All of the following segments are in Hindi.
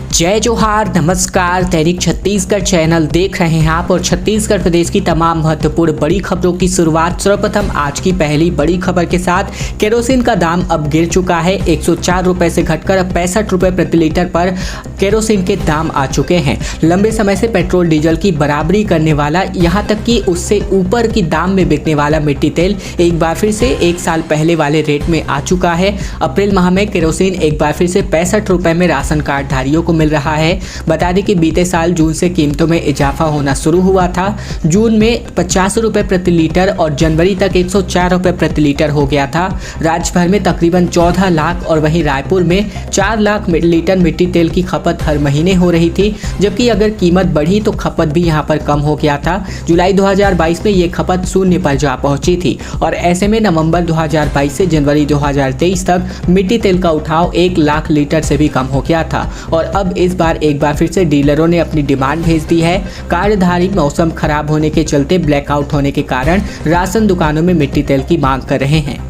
जय जोहार, नमस्कार। दैनिक छत्तीसगढ़ चैनल देख रहे हैं आप और छत्तीसगढ़ प्रदेश की तमाम महत्वपूर्ण बड़ी खबरों की शुरुआत सर्वप्रथम आज की पहली बड़ी खबर के साथ। केरोसिन का दाम अब गिर चुका है। 104 रुपए से घटकर अब 65 रुपए प्रति लीटर पर केरोसिन के दाम आ चुके हैं। लंबे समय से पेट्रोल डीजल की बराबरी करने वाला, यहाँ तक कि उससे ऊपर की दाम में बिकने वाला मिट्टी तेल एक बार फिर से एक साल पहले वाले रेट में आ चुका है। अप्रैल माह में केरोसिन एक बार फिर से 65 रुपए में राशन कार्ड धारियों को मिल रहा है। बता दें कि बीते साल जून से कीमतों में इजाफा होना शुरू हुआ था। जून में 50 रुपए प्रति लीटर और जनवरी तक 104 रुपए प्रति लीटर हो गया था। राज्य भर में तकरीबन 14 लाख और वहीं रायपुर में 4 लाख लीटर मिट्टी तेल की खपत हर महीने हो रही थी, जबकि अगर कीमत बढ़ी तो खपत भी यहाँ पर कम हो गया था। जुलाई 2022 में ये खपत शून्य पर जा पहुंची थी और ऐसे में नवंबर 2022 से जनवरी 2023 तक मिट्टी तेल का उठाव 1 लाख लीटर से भी कम हो गया था। और अब इस बार एक बार फिर से डीलरों ने अपनी डिमांड भेज दी है। कार्डधारी मौसम खराब होने के चलते ब्लैकआउट होने के कारण राशन दुकानों में मिट्टी तेल की मांग कर रहे हैं।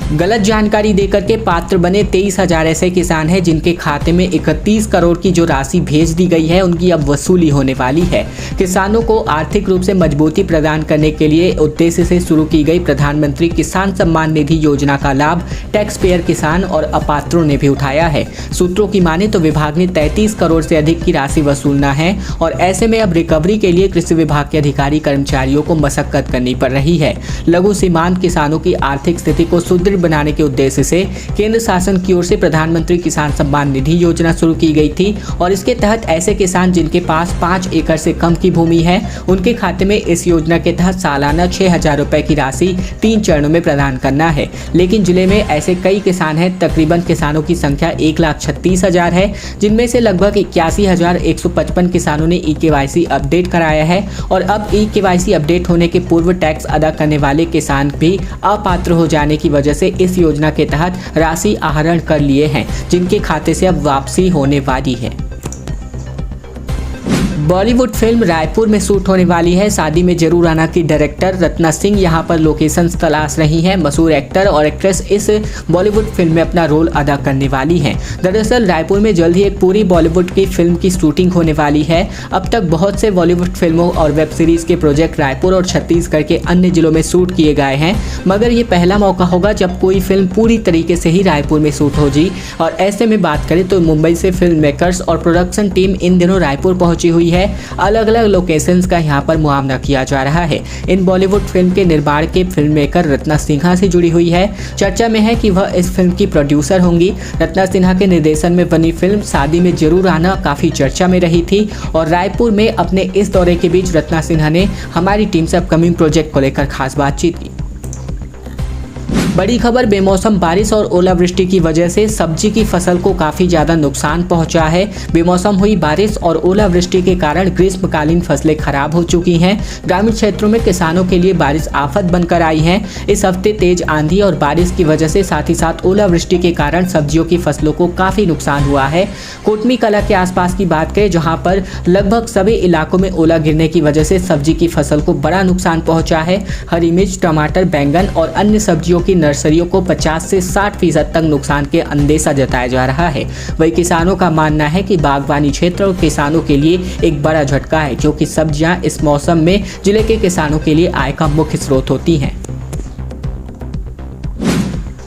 गलत जानकारी देकर के पात्र बने 23,000 ऐसे किसान हैं जिनके खाते में 31 करोड़ की जो राशि भेज दी गई है, उनकी अब वसूली होने वाली है। किसानों को आर्थिक रूप से मजबूती प्रदान करने के लिए उद्देश्य से शुरू की गई प्रधानमंत्री किसान सम्मान निधि योजना का लाभ टैक्स पेयर किसान और अपात्रों ने भी उठाया है। सूत्रों की माने तो विभाग ने 33 करोड़ से अधिक की राशि वसूलना है और ऐसे में अब रिकवरी के लिए कृषि विभाग के अधिकारी कर्मचारियों को मशक्कत करनी पड़ रही है। लघु सीमांत किसानों की आर्थिक स्थिति को सुदृढ़ बनाने के उद्देश्य से केंद्र शासन की ओर से प्रधानमंत्री किसान सम्मान निधि योजना शुरू की गई थी और इसके तहत ऐसे किसान जिनके पास 5 एकड़ से कम की भूमि है, उनके खाते में इस योजना के तहत सालाना 6,000 रुपए की राशि 3 चरणों में प्रदान करना है। लेकिन जिले में ऐसे कई किसान हैं। तकरीबन किसानों की संख्या 1,36,000 है, जिनमें से लगभग 81,155 किसानों ने EKYC अपडेट कराया है और अब EKYC अपडेट होने के पूर्व टैक्स अदा करने वाले किसान भी अपात्र हो जाने की वजह से इस योजना के तहत राशि आहरण कर लिए हैं, जिनके खाते से अब वापसी होने वाली है। बॉलीवुड फिल्म रायपुर में शूट होने वाली है। शादी में जरूर आना की डायरेक्टर रत्ना सिंह यहां पर लोकेशंस तलाश रही हैं। मशहूर एक्टर और एक्ट्रेस इस बॉलीवुड फिल्म में अपना रोल अदा करने वाली हैं। दरअसल रायपुर में जल्द ही एक पूरी बॉलीवुड की फिल्म की शूटिंग होने वाली है। अब तक बहुत से बॉलीवुड फिल्मों और वेब सीरीज के प्रोजेक्ट रायपुर और छत्तीसगढ़ के अन्य जिलों में शूट किए गए हैं, मगर ये पहला मौका होगा जब कोई फिल्म पूरी तरीके से ही रायपुर में शूट होगी। और ऐसे में बात करें तो मुंबई से फिल्म मेकर्स और प्रोडक्शन टीम इन दिनों रायपुर पहुंची हुई है। अलग अलग लोकेशंस का यहाँ पर मुआयना किया जा रहा है। इन बॉलीवुड फिल्म के निर्माण के फिल्म मेकर रत्ना सिन्हा से जुड़ी हुई है। चर्चा में है कि वह इस फिल्म की प्रोड्यूसर होंगी। रत्ना सिन्हा के निर्देशन में बनी फिल्म शादी में जरूर आना काफी चर्चा में रही थी और रायपुर में अपने इस दौरे के बीच रत्ना सिन्हा ने हमारी टीम से अपकमिंग प्रोजेक्ट को लेकर खास बातचीत की। बड़ी खबर, बेमौसम बारिश और ओलावृष्टि की वजह से सब्जी की फसल को काफी ज्यादा नुकसान पहुंचा है। बेमौसम हुई बारिश और ओलावृष्टि के कारण ग्रीष्मकालीन फसलें खराब हो चुकी हैं। ग्रामीण क्षेत्रों में किसानों के लिए बारिश आफत बनकर आई है। इस हफ्ते तेज आंधी और बारिश की वजह से साथ ही साथ ओलावृष्टि के कारण सब्जियों की फसलों को काफी नुकसान हुआ है। कोटमी कला के आसपास की बात करें, जहाँ पर लगभग सभी इलाकों में ओला गिरने की वजह से सब्जी की फसल को बड़ा नुकसान पहुंचा है। हरी मिर्च, टमाटर, बैंगन और अन्य सब्जियों की नर्सरियों को 50 से 60% तक नुकसान के अंदेशा जताया जा रहा है। वही किसानों का मानना है कि बागवानी क्षेत्र और किसानों के लिए एक बड़ा झटका है, क्योंकि सब्जियां इस मौसम में जिले के किसानों के लिए आय का मुख्य स्रोत होती हैं।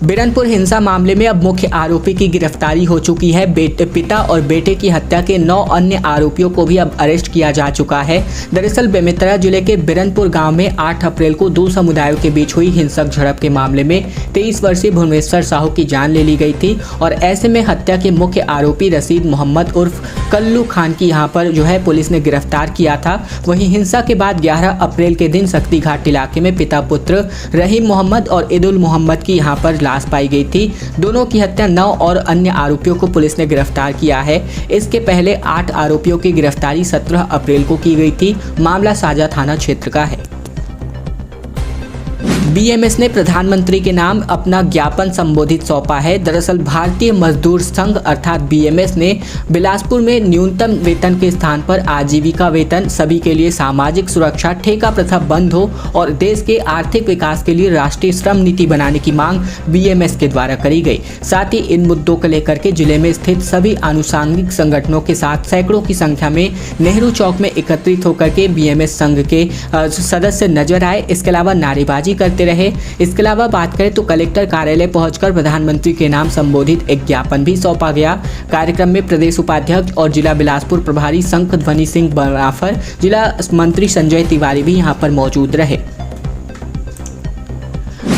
बिरनपुर हिंसा मामले में अब मुख्य आरोपी की गिरफ्तारी हो चुकी है। पिता और बेटे की हत्या के 9 अन्य आरोपियों को भी अब अरेस्ट किया जा चुका है। दरअसल बेमेतरा जिले के बिरनपुर गांव में 8 अप्रैल को 2 समुदायों के बीच हुई हिंसक झड़प के मामले में 23 वर्षीय भुवनेश्वर साहू की जान ले ली गई थी और ऐसे में हत्या के मुख्य आरोपी रशीद मोहम्मद उर्फ कल्लू खान की यहाँ पर पुलिस ने गिरफ्तार किया था। वहीं हिंसा के बाद 11 अप्रैल के दिन सक्ती घाट इलाके में पिता पुत्र रहीम मोहम्मद और ईदुल मोहम्मद की यहाँ पर लाश पाई गई थी। दोनों की हत्या 9 और अन्य आरोपियों को पुलिस ने गिरफ्तार किया है। इसके पहले 8 आरोपियों की गिरफ्तारी 17 अप्रैल को की गई थी। मामला साजा थाना क्षेत्र का है। बीएमएस ने प्रधानमंत्री के नाम अपना ज्ञापन संबोधित सौंपा है। दरअसल भारतीय मजदूर संघ अर्थात बीएमएस ने बिलासपुर में न्यूनतम वेतन के स्थान पर आजीविका वेतन, सभी के लिए सामाजिक सुरक्षा, ठेका प्रथा बंद हो और देश के आर्थिक विकास के लिए राष्ट्रीय श्रम नीति बनाने की मांग बीएमएस के द्वारा करी गई। साथ ही इन मुद्दों को लेकर के जिले में स्थित सभी आनुषंगिक संगठनों के साथ सैकड़ों की संख्या में नेहरू चौक में एकत्रित होकर के बीएमएस संघ के सदस्य नजर आए। इसके अलावा नारेबाजी करते रहे। इसके अलावा बात करें तो कलेक्टर कार्यालय पहुंचकर प्रधानमंत्री के नाम संबोधित एक ज्ञापन भी सौंपा गया। कार्यक्रम में प्रदेश उपाध्यक्ष और जिला बिलासपुर प्रभारी शंख ध्वनि सिंह बनाफर, जिला मंत्री संजय तिवारी भी यहां पर मौजूद रहे।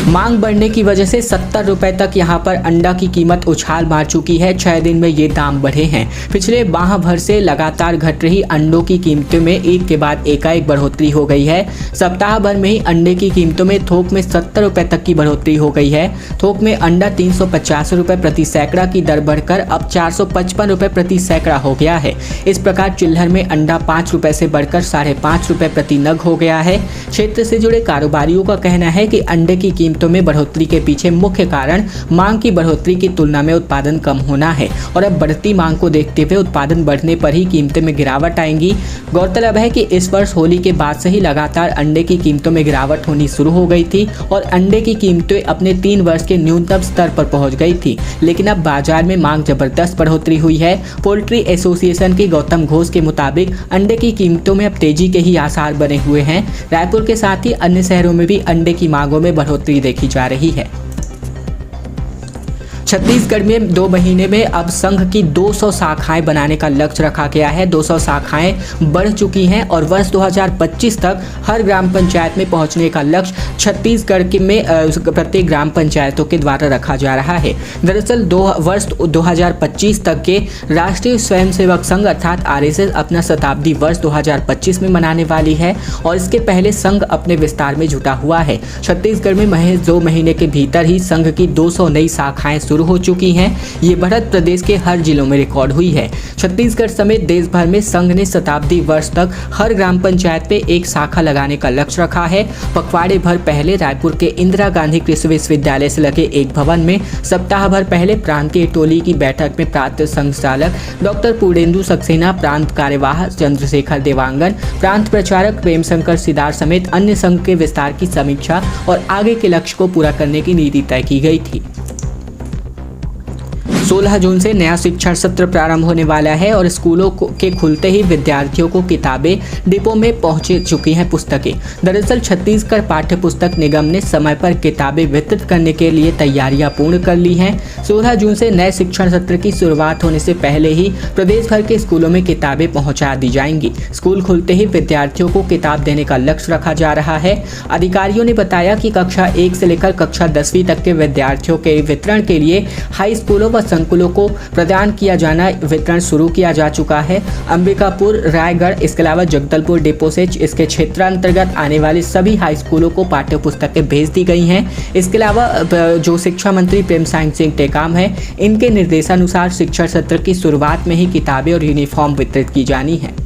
मांग बढ़ने की वजह से 70 रुपए तक यहां पर अंडा की कीमत उछाल मार चुकी है। 6 दिन में ये दाम बढ़े हैं। पिछले माह भर से लगातार घट रही अंडों की कीमतों में एक के बाद एकाएक बढ़ोतरी हो गई है। सप्ताह भर में ही अंडे की कीमतों में थोक में 70 रुपए तक की बढ़ोतरी हो गई है। थोक में अंडा 350 रुपए प्रति सैकड़ा की दर बढ़कर अब 455 रुपए प्रति सैकड़ा हो गया है। इस प्रकार चिल्हर में अंडा 5 रुपए से बढ़कर 5.5 रुपए प्रति नग हो गया है। क्षेत्र से जुड़े कारोबारियों का कहना है कि अंडे की कीमतों में बढ़ोतरी के पीछे मुख्य कारण मांग की बढ़ोतरी की तुलना में उत्पादन कम होना है और अब बढ़ती मांग को देखते हुए उत्पादन बढ़ने पर ही कीमतों में गिरावट आएगी। गौरतलब है कि इस वर्ष होली के बाद से ही लगातार अंडे की कीमतों में गिरावट होनी शुरू हो गई थी और अंडे की कीमतें अपने 3 वर्ष के न्यूनतम स्तर पर पहुंच गई थी, लेकिन अब बाजार में मांग जबरदस्त बढ़ोतरी हुई है। पोल्ट्री एसोसिएशन के गौतम घोष के मुताबिक अंडे की कीमतों में अब तेजी के ही आसार बने हुए हैं। रायपुर के साथ ही अन्य शहरों में भी अंडे की मांगों में बढ़ोतरी देखी जा रही है। छत्तीसगढ़ में 2 महीने में अब संघ की 200 शाखाएं बनाने का लक्ष्य रखा गया है। 200 शाखाएं बढ़ चुकी हैं और वर्ष 2025 तक हर ग्राम पंचायत में पहुंचने का लक्ष्य छत्तीसगढ़ में प्रत्येक ग्राम पंचायतों के द्वारा रखा जा रहा है। दरअसल वर्ष 2025 तक के राष्ट्रीय स्वयंसेवक संघ अर्थात आरएसएस अपना शताब्दी वर्ष 2025 में मनाने वाली है और इसके पहले संघ अपने विस्तार में जुटा हुआ है। छत्तीसगढ़ में महज 2 महीने के भीतर ही संघ की 200 नई शाखाएं शुरू हो चुकी हैं। ये बढ़त प्रदेश के हर जिलों में रिकॉर्ड हुई है। छत्तीसगढ़ समेत देश भर में संघ ने शताब्दी वर्ष तक हर ग्राम पंचायत पे एक शाखा लगाने का लक्ष्य रखा है। पखवाड़े भर पहले रायपुर के इंदिरा गांधी कृषि विश्वविद्यालय से लगे एक भवन में सप्ताह भर पहले प्रांत की टोली की बैठक में प्रांत संचालक डॉक्टर पूर्णेंदु सक्सेना, प्रांत कार्यवाह चंद्रशेखर देवांगन, प्रांत प्रचारक प्रेमशंकर सिदार समेत अन्य संघ के विस्तार की समीक्षा और आगे के लक्ष्य को पूरा करने की नीति तय की गई थी। 16 जून से नया शिक्षण सत्र प्रारंभ होने वाला है और स्कूलों के खुलते ही विद्यार्थियों को किताबें डिपो में पहुंच चुकी हैं पुस्तकें। दरअसल छत्तीसगढ़ पाठ्य पुस्तक निगम ने समय पर किताबें वितरित करने के लिए तैयारियां पूर्ण कर ली हैं। 16 जून से नए शिक्षण सत्र की शुरुआत होने से पहले ही प्रदेश भर के स्कूलों में किताबें पहुँचा दी जाएंगी। स्कूल खुलते ही विद्यार्थियों को किताब देने का लक्ष्य रखा जा रहा है। अधिकारियों ने बताया कि कक्षा 1 से लेकर कक्षा 10वीं तक के विद्यार्थियों के वितरण के लिए हाई स्कूलों व संकुलों को प्रदान किया जाना वितरण शुरू किया जा चुका है। अंबिकापुर, रायगढ़, इसके अलावा जगदलपुर डिपो से इसके क्षेत्रांतर्गत आने वाले सभी हाई स्कूलों को पाठ्य पुस्तकें भेज दी गई हैं। इसके अलावा जो शिक्षा मंत्री प्रेमसाय सिंह टेकाम है, इनके निर्देशानुसार शिक्षण सत्र की शुरुआत में ही किताबें और यूनिफॉर्म वितरित की जानी है।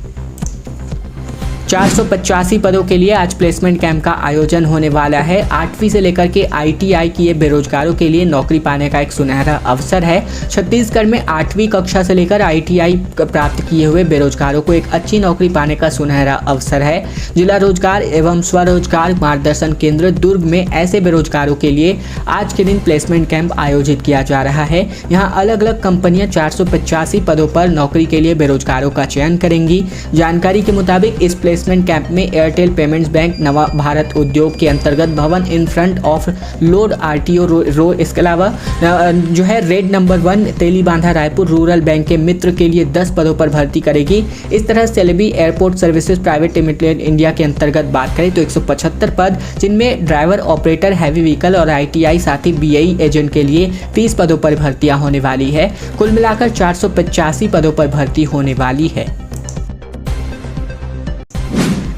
485 पदों के लिए आज प्लेसमेंट कैंप का आयोजन होने वाला है। 8वीं से लेकर के आईटीआई किए बेरोजगारों के लिए नौकरी पाने का एक सुनहरा अवसर है। छत्तीसगढ़ में 8वीं कक्षा से लेकर आईटीआई प्राप्त किए हुए बेरोजगारों को एक अच्छी नौकरी पाने का सुनहरा अवसर है। जिला रोजगार एवं स्वरोजगार मार्गदर्शन केंद्र दुर्ग में ऐसे बेरोजगारों के लिए आज के दिन प्लेसमेंट कैंप आयोजित किया जा रहा है। यहाँ अलग अलग कंपनियां 485 पदों पर नौकरी के लिए बेरोजगारों का चयन करेंगी। जानकारी के मुताबिक इस प्लेसमेंट कैंप में एयरटेल पेमेंट्स बैंक, नवा भारत उद्योग के अंतर्गत भवन इन फ्रंट ऑफ लोड आरटीओ रो, इसके अलावा जो है रेड number 1 Telibandha Raipur rural bank के मित्र के लिए 10 पदों पर भर्ती करेगी। इस तरह Celebi airport services private limited India के अंतर्गत बात करें तो 175 पद, जिनमें ड्राइवर, ऑपरेटर, हैवी व्हीकल और आईटीआई साथ ही बीएई एजेंट के लिए 30 पदों पर भर्तियां होने वाली है। कुल मिलाकर 485 पदों पर भर्ती होने वाली है।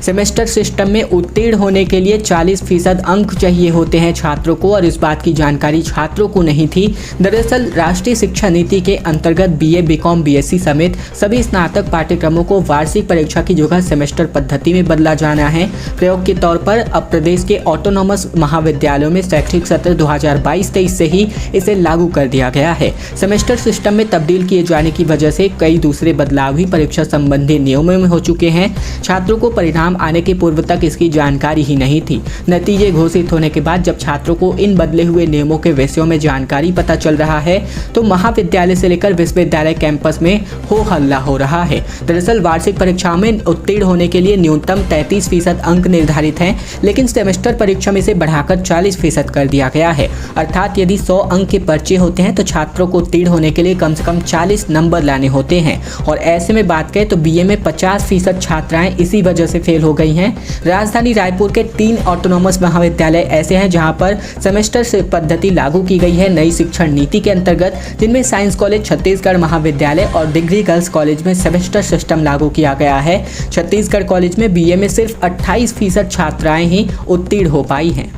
सेमेस्टर सिस्टम में उत्तीर्ण होने के लिए 40% अंक चाहिए होते हैं छात्रों को, और इस बात की जानकारी छात्रों को नहीं थी। दरअसल राष्ट्रीय शिक्षा नीति के अंतर्गत BA, BCom, BSc समेत सभी स्नातक पाठ्यक्रमों को वार्षिक परीक्षा की जगह सेमेस्टर पद्धति में बदला जाना है। प्रयोग के तौर पर अब प्रदेश के ऑटोनॉमस महाविद्यालयों में शैक्षणिक सत्र 2022-23 से ही इसे लागू कर दिया गया है। सेमेस्टर सिस्टम में तब्दील किए जाने की वजह से कई दूसरे बदलाव भी परीक्षा संबंधी नियमों में हो चुके हैं। छात्रों को परिणाम आने के पूर्व तक इसकी जानकारी ही नहीं थी। नतीजे घोषित होने के बाद जब छात्रों को इन बदले हुए नियमों के विषयों में जानकारी पता चल रहा है तो महाविद्यालय से लेकर विश्वविद्यालय कैंपस में हो हल्ला हो रहा है। दरअसल वार्षिक परीक्षाओं में उत्तीर्ण होने के लिए न्यूनतम 33% अंक निर्धारित हैं, लेकिन सेमेस्टर परीक्षा में से बढ़ाकर 40% कर दिया गया है। अर्थात यदि 100 अंक के पर्चे होते हैं तो छात्रों को उत्तीर्ण होने के लिए कम से कम 40 नंबर लाने होते हैं। और ऐसे में बात करें तो BA में 50% छात्राएं इसी वजह से फेल हो गई हैं। राजधानी रायपुर के 3 ऑटोनॉमस महाविद्यालय ऐसे हैं जहां पर सेमेस्टर से पद्धति लागू की गई है नई शिक्षण नीति के अंतर्गत, जिनमें साइंस कॉलेज छत्तीसगढ़ महाविद्यालय और डिग्री गर्ल्स कॉलेज में सेमेस्टर सिस्टम लागू किया गया है। छत्तीसगढ़ कॉलेज में BA में सिर्फ 28% छात्राएं ही उत्तीर्ण हो पाई हैं।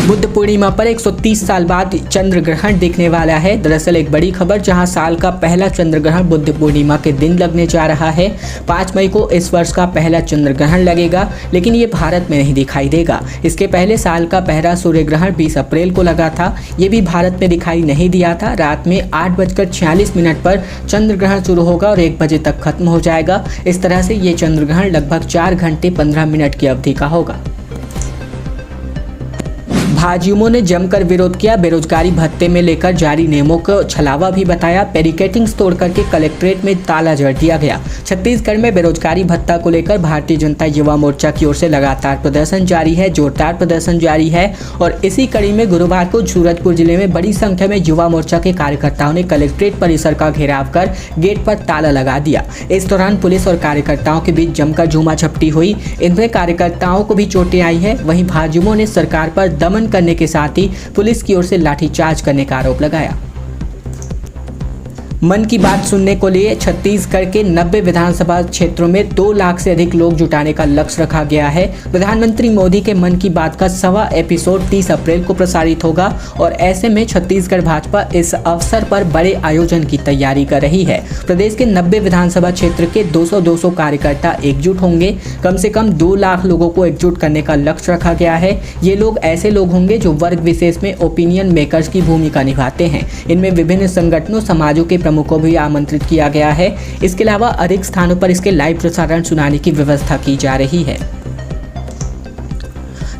बुद्ध पूर्णिमा पर 130 साल बाद चंद्र ग्रहण दिखने वाला है। दरअसल एक बड़ी खबर, जहां साल का पहला चंद्र ग्रहण बुद्ध पूर्णिमा के दिन लगने जा रहा है। 5 मई को इस वर्ष का पहला चंद्र ग्रहण लगेगा, लेकिन ये भारत में नहीं दिखाई देगा। इसके पहले साल का पहला सूर्य ग्रहण 20 अप्रैल को लगा था। ये भी भारत में दिखाई नहीं दिया था। रात में 8:46 पर चंद्र ग्रहण शुरू होगा और 1 बजे तक खत्म हो जाएगा। इस तरह से ये चंद्र ग्रहण लगभग 4 घंटे 15 मिनट की अवधि का होगा। भाजयुमों ने जमकर विरोध किया। बेरोजगारी भत्ते में लेकर जारी नियमों को छलावा भी बताया। बैरिकेडिंग्स तोड़ करके कलेक्ट्रेट में ताला जड़ दिया गया। छत्तीसगढ़ में बेरोजगारी भत्ता को लेकर भारतीय जनता युवा मोर्चा की ओर से लगातार प्रदर्शन जारी है, जोरदार प्रदर्शन जारी है। और इसी कड़ी में गुरुवार को सूरजपुर जिले में बड़ी संख्या में युवा मोर्चा के कार्यकर्ताओं ने कलेक्ट्रेट परिसर का घेराव कर गेट पर ताला लगा दिया। इस दौरान पुलिस और कार्यकर्ताओं के बीच जमकर झूमाझपटी हुई। इनमें कार्यकर्ताओं को भी चोटें आई है। वहीं भाजयुमों ने सरकार पर दमन करने के साथ ही पुलिस की ओर से लाठीचार्ज करने का आरोप लगाया। मन की बात सुनने को लिए छत्तीसगढ़ के 90 विधानसभा क्षेत्रों में 2 लाख से अधिक लोग जुटाने का लक्ष्य रखा गया है। प्रधानमंत्री मोदी के मन की बात का 1वां एपिसोड 30 अप्रैल को प्रसारित होगा और ऐसे में छत्तीसगढ़ भाजपा इस अवसर पर बड़े आयोजन की तैयारी कर रही है। प्रदेश के 90 विधानसभा क्षेत्र के 200 कार्यकर्ता एकजुट होंगे। कम से कम 2 लाख लोगों को एकजुट करने का लक्ष्य रखा गया है। ये लोग ऐसे लोग होंगे जो वर्ग विशेष में ओपिनियन मेकर्स की भूमिका निभाते हैं। इनमें विभिन्न संगठनों, समाजों के प्रमुखों को भी आमंत्रित किया गया है। इसके अलावा अधिक स्थानों पर इसके लाइव प्रसारण सुनाने की व्यवस्था की जा रही है।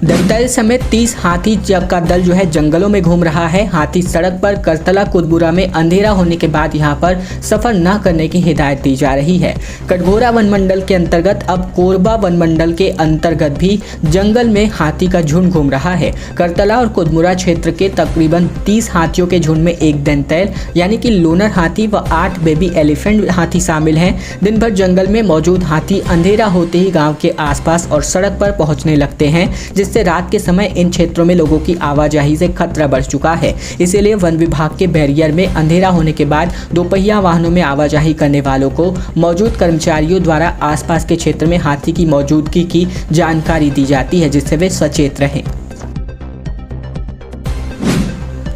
दंतैल समेत 30 हाथी का दल जो है जंगलों में घूम रहा है। हाथी सड़क पर करतला कुदबुरा में अंधेरा होने के बाद यहां पर सफर न करने की हिदायत दी जा रही है। कटघोरा वन मंडल के अंतर्गत अब कोरबा वन मंडल के अंतर्गत भी जंगल में हाथी का झुंड घूम रहा है। करतला और कुदमुरा क्षेत्र के तकरीबन 30 हाथियों के झुंड में एक दंतैल यानी कि लोनर हाथी व 8 बेबी एलिफेंट हाथी शामिल हैं। दिन भर जंगल में मौजूद हाथी अंधेरा होते ही गाँव के आसपास और सड़क पर पहुँचने लगते हैं, जिससे रात के समय इन क्षेत्रों में लोगों की आवाजाही से खतरा बढ़ चुका है। इसीलिए वन विभाग के बैरियर में अंधेरा होने के बाद दोपहिया वाहनों में आवाजाही करने वालों को मौजूद कर्मचारियों द्वारा आसपास के क्षेत्र में हाथी की मौजूदगी की जानकारी दी जाती है, जिससे वे सचेत रहें।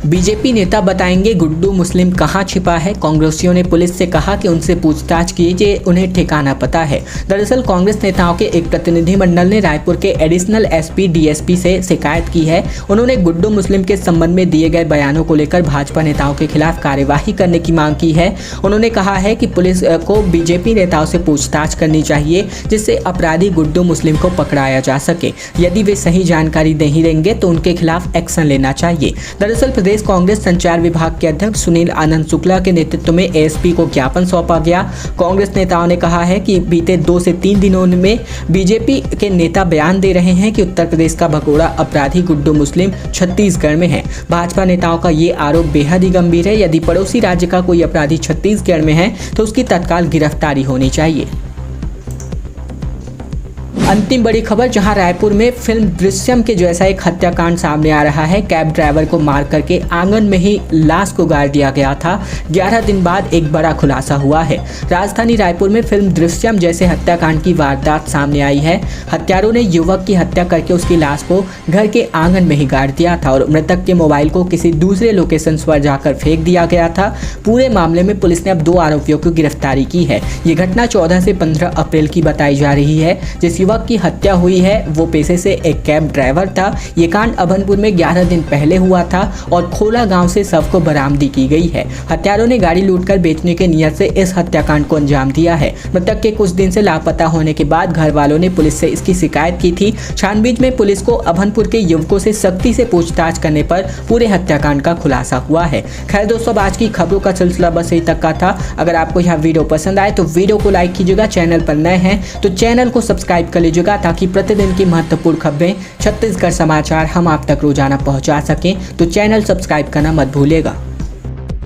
बीजेपी नेता बताएंगे गुड्डू मुस्लिम कहां छिपा है। कांग्रेसियों ने पुलिस से कहा कि उनसे पूछताछ कीजिए, उन्हें ठिकाना पता है। दरअसल कांग्रेस नेताओं के एक प्रतिनिधिमंडल ने रायपुर के एडिशनल एसपी डीएसपी से शिकायत की है। उन्होंने गुड्डू मुस्लिम के संबंध में दिए गए बयानों को लेकर भाजपा नेताओं के खिलाफ कार्यवाही करने की मांग की है। उन्होंने कहा है कि पुलिस को बीजेपी नेताओं से पूछताछ करनी चाहिए, जिससे अपराधी गुड्डू मुस्लिम को पकड़ाया जा सके। यदि वे सही जानकारी नहीं देंगे तो उनके खिलाफ एक्शन लेना चाहिए। दरअसल प्रदेश कांग्रेस संचार विभाग के अध्यक्ष सुनील आनंद शुक्ला के नेतृत्व में एएसपी को ज्ञापन सौंपा गया। कांग्रेस नेताओं ने कहा है कि बीते 2 से 3 दिनों में बीजेपी के नेता बयान दे रहे हैं कि उत्तर प्रदेश का भगोड़ा अपराधी गुड्डू मुस्लिम छत्तीसगढ़ में है। भाजपा नेताओं का ये आरोप बेहद ही गंभीर है। यदि पड़ोसी राज्य का कोई अपराधी छत्तीसगढ़ में है तो उसकी तत्काल गिरफ्तारी होनी चाहिए। अंतिम बड़ी खबर, जहां रायपुर में फिल्म दृश्यम के जैसा एक हत्याकांड सामने आ रहा है। कैब ड्राइवर को मार करके आंगन में ही लाश को गाड़ दिया गया था। 11 दिन बाद एक बड़ा खुलासा हुआ है। राजधानी रायपुर में फिल्म दृश्यम जैसे हत्याकांड की वारदात सामने आई है। हत्यारों ने युवक की हत्या करके उसकी लाश को घर के आंगन में ही गाड़ दिया था और मृतक के मोबाइल को किसी दूसरे लोकेशन पर जाकर फेंक दिया गया था। पूरे मामले में पुलिस ने अब 2 आरोपियों की गिरफ्तारी की है। ये घटना 14 से 15 अप्रैल की बताई जा रही है। जिस युवक की हत्या हुई है वो पेशे से एक कैब ड्राइवर था। ये कांड अभनपुर में 11 दिन पहले हुआ था और खोला गांव से शव को बरामदी की गई है। हत्यारों ने गाड़ी लूटकर बेचने के नियत से इस हत्याकांड को अंजाम दिया है। मृतक के कुछ दिन से लापता होने के बाद घर वालों ने पुलिस से इसकी शिकायत की थी। छानबीन में पुलिस को अभनपुर के युवकों से सख्ती से पूछताछ करने पर पूरे हत्याकांड का खुलासा हुआ है। खैर दोस्तों, आज की खबरों का सिलसिला बस यही तक का था। अगर आपको यह वीडियो पसंद आए तो वीडियो को लाइक कीजिएगा। चैनल पर नए हैं तो चैनल को सब्सक्राइब कर लीजिएगा ताकि प्रतिदिन की महत्वपूर्ण खबरें, छत्तीसगढ़ समाचार हम आप तक रोजाना पहुंचा सकें। तो चैनल सब्सक्राइब करना मत भूलिएगा।